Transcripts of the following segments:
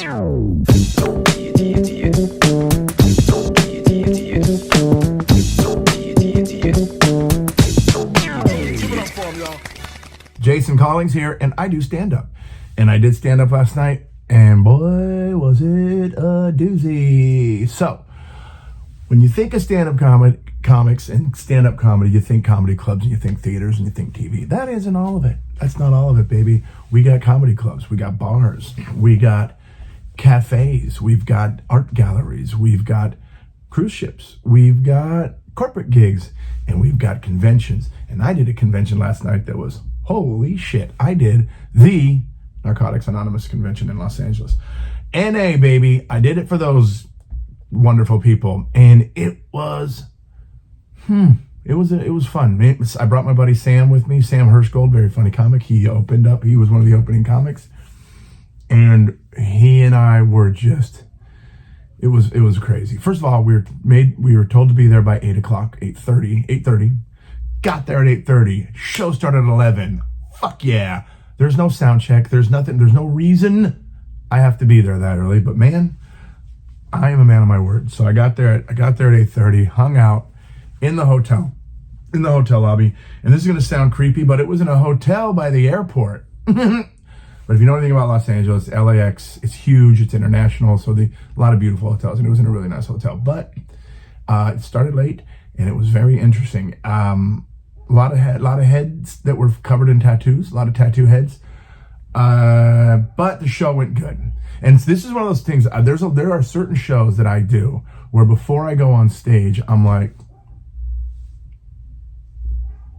Jason Collings here, and I do stand-up. And I did stand-up last night, and boy, was it a doozy. So, when you think of stand-up comics and stand-up comedy, you think comedy clubs, and you think theaters, and you think TV. That isn't all of it. That's not all of it, baby. We got comedy clubs, we got bars, we got cafes, we've got art galleries, we've got cruise ships, we've got corporate gigs, and we've got conventions. And I did a convention last night that was, holy shit. I did the Narcotics Anonymous convention in Los Angeles. NA, baby. I did it for those wonderful people. And it was, it was fun. I brought my buddy Sam with me, Sam Hirschgold, very funny comic. He opened up. He was one of the opening comics. And he and I were just, it was crazy. First of all, we were told to be there by 8 o'clock, 8:30. Got there at 8:30. Show started at 11. Fuck yeah. There's no sound check. There's nothing. There's no reason I have to be there that early. But man, I am a man of my word. So I got there at 8:30, hung out in the hotel lobby. And this is going to sound creepy, but it was in a hotel by the airport. But if you know anything about Los Angeles, LAX, it's huge. It's international. So a lot of beautiful hotels. And it was in a really nice hotel. But it started late, and it was very interesting. A lot of heads that were covered in tattoos, a lot of tattoo heads. But the show went good. And this is one of those things, there are certain shows that I do where before I go on stage, I'm like,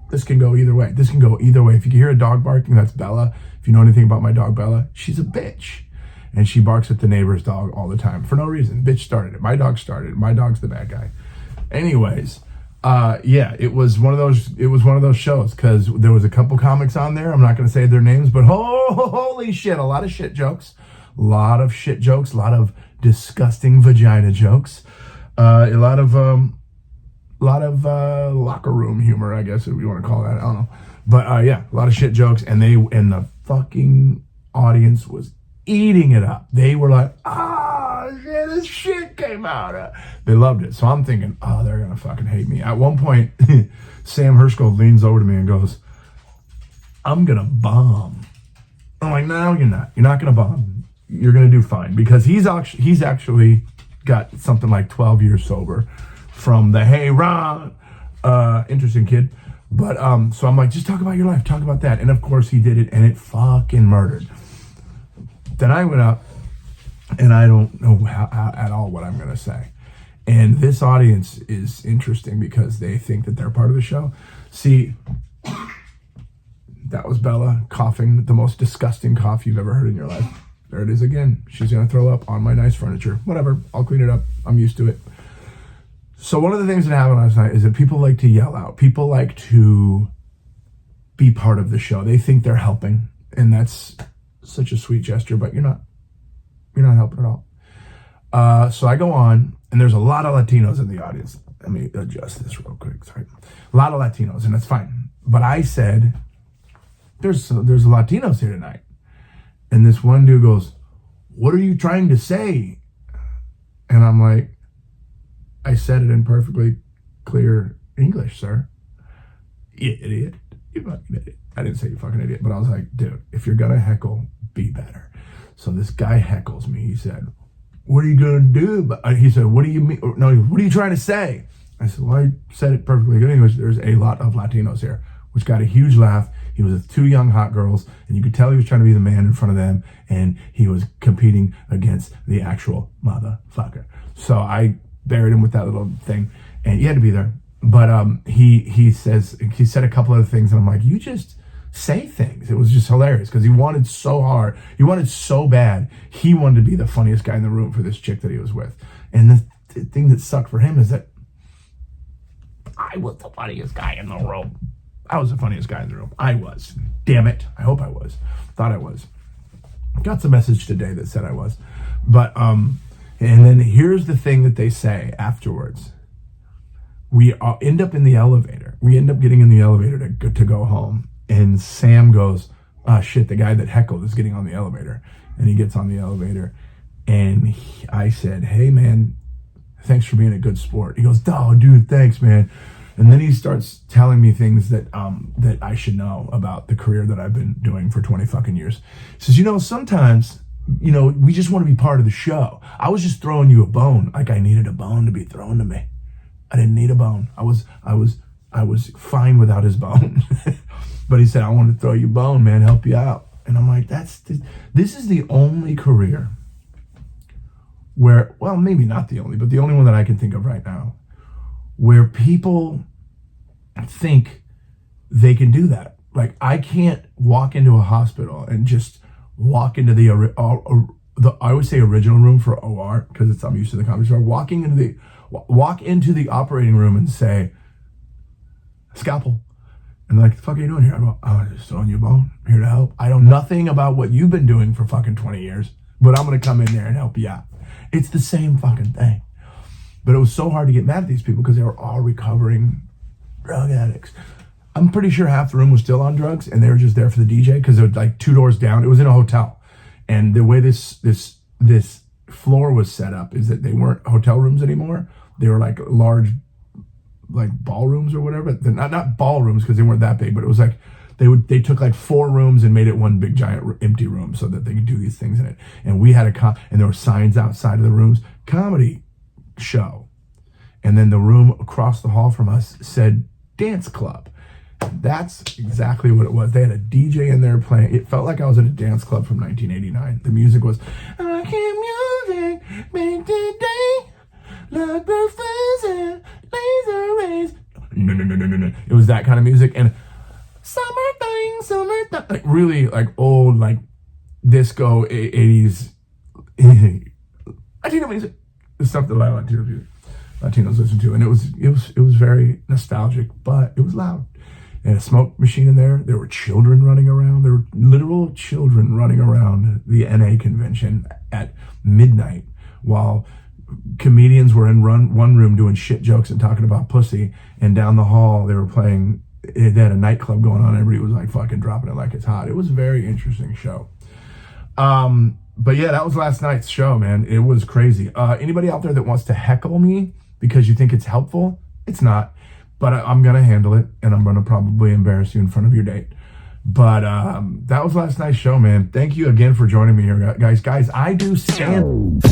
this can go either way. This can go either way. If you can hear a dog barking, that's Bella. If you know anything about my dog, Bella, she's a bitch. And she barks at the neighbor's dog all the time for no reason. Bitch started it. My dog started it. My dog's the bad guy. Anyways, yeah, it was one of those shows because there was a couple comics on there. I'm not going to say their names, but holy shit, a lot of shit jokes, a lot of disgusting vagina jokes, a lot of locker room humor, I guess if you want to call that. I don't know, but yeah, a lot of shit jokes, and the fucking audience was eating it up. They were like, shit, this shit came out. They loved it. So I'm thinking, they're going to fucking hate me. At one point, Sam Hirschgold leans over to me and goes, I'm going to bomb. I'm like, no, you're not. You're not going to bomb. You're going to do fine. Because he's actually got something like 12 years sober from the Hey Ron. Interesting kid. But, so I'm like, just talk about your life. Talk about that. And of course he did it, and it fucking murdered. Then I went up, and I don't know at all what I'm going to say. And this audience is interesting because they think that they're part of the show. See, that was Bella coughing, the most disgusting cough you've ever heard in your life. There it is again. She's going to throw up on my nice furniture. Whatever. I'll clean it up. I'm used to it. So one of the things that happened last night is that people like to yell out. People like to be part of the show. They think they're helping. And that's such a sweet gesture, but you're not helping at all. So I go on, and there's a lot of Latinos in the audience. Let me adjust this real quick. Sorry. A lot of Latinos, and that's fine. But I said, there's Latinos here tonight. And this one dude goes, what are you trying to say? And I'm like, I said it in perfectly clear English, sir. You idiot. You fucking idiot. I didn't say you fucking idiot, but I was like, dude, if you're going to heckle, be better. So this guy heckles me. He said, what are you going to do? He said, what do you mean? No, what are you trying to say? I said, well, I said it perfectly good English. There's a lot of Latinos here, which got a huge laugh. He was with two young hot girls, and you could tell he was trying to be the man in front of them, and he was competing against the actual motherfucker. So I buried him with that little thing, and he had to be there. But he said a couple other things, and I'm like, you just say things. It was just hilarious because he wanted so hard. He wanted so bad. He wanted to be the funniest guy in the room for this chick that he was with. And the thing that sucked for him is that I was the funniest guy in the room. I was the funniest guy in the room. I was. Damn it. I hope I was. Thought I was. Got some message today that said I was. But, and then here's the thing that they say afterwards. We end up in the elevator. We end up getting in the elevator to go home. And Sam goes, shit, the guy that heckled is getting on the elevator. And he gets on the elevator. And I said, hey, man, thanks for being a good sport. He goes, oh, dude, thanks, man. And then he starts telling me things that that I should know about the career that I've been doing for 20 fucking years. He says, sometimes, we just want to be part of the show. I was just throwing you a bone, like I needed a bone to be thrown to me. I didn't need a bone. I was fine without his bone. But he said, I wanted to throw you a bone, man, help you out. And I'm like, this is the only career where, well, maybe not the only, but the only one that I can think of right now, where people think they can do that. Like, I can't walk into a hospital and just walk into the I would say original room for OR, because I'm used to the comedy store. Walk into the operating room and say, scalpel. And they're like, the fuck are you doing here? I go, I'm just throwing you a bone. I'm here to help. I know nothing about what you've been doing for fucking 20 years, but I'm going to come in there and help you out. It's the same fucking thing. But it was so hard to get mad at these people because they were all recovering drug addicts. I'm pretty sure half the room was still on drugs, and they were just there for the DJ because they were like 2 doors down. It was in a hotel. And the way this floor was set up is that they weren't hotel rooms anymore. They were like large, like ballrooms or whatever. They're not ballrooms because they weren't that big, but it was like they took like 4 rooms and made it one big giant empty room so that they could do these things in it. And we had and there were signs outside of the rooms, comedy show. And then the room across the hall from us said dance club. That's exactly what it was. They had a DJ in there playing. It felt like I was at a dance club from 1989. The music was, I can music make the day like the fuzz laser rays. No. It was that kind of music. And summertime, like really like old, like disco 80s Latino music. The stuff that Latinos listen to. And it was very nostalgic, but it was loud. And a smoke machine in there. There were children running around. There were literal children running around the NA convention at midnight while comedians were in one room doing shit jokes and talking about pussy. And down the hall, they had a nightclub going on. Everybody was like fucking dropping it like it's hot. It was a very interesting show. But yeah, that was last night's show, man. It was crazy. Anybody out there that wants to heckle me because you think it's helpful, it's not. But I'm going to handle it, and I'm going to probably embarrass you in front of your date. But that was last night's show, man. Thank you again for joining me here, guys. Guys, I do stand.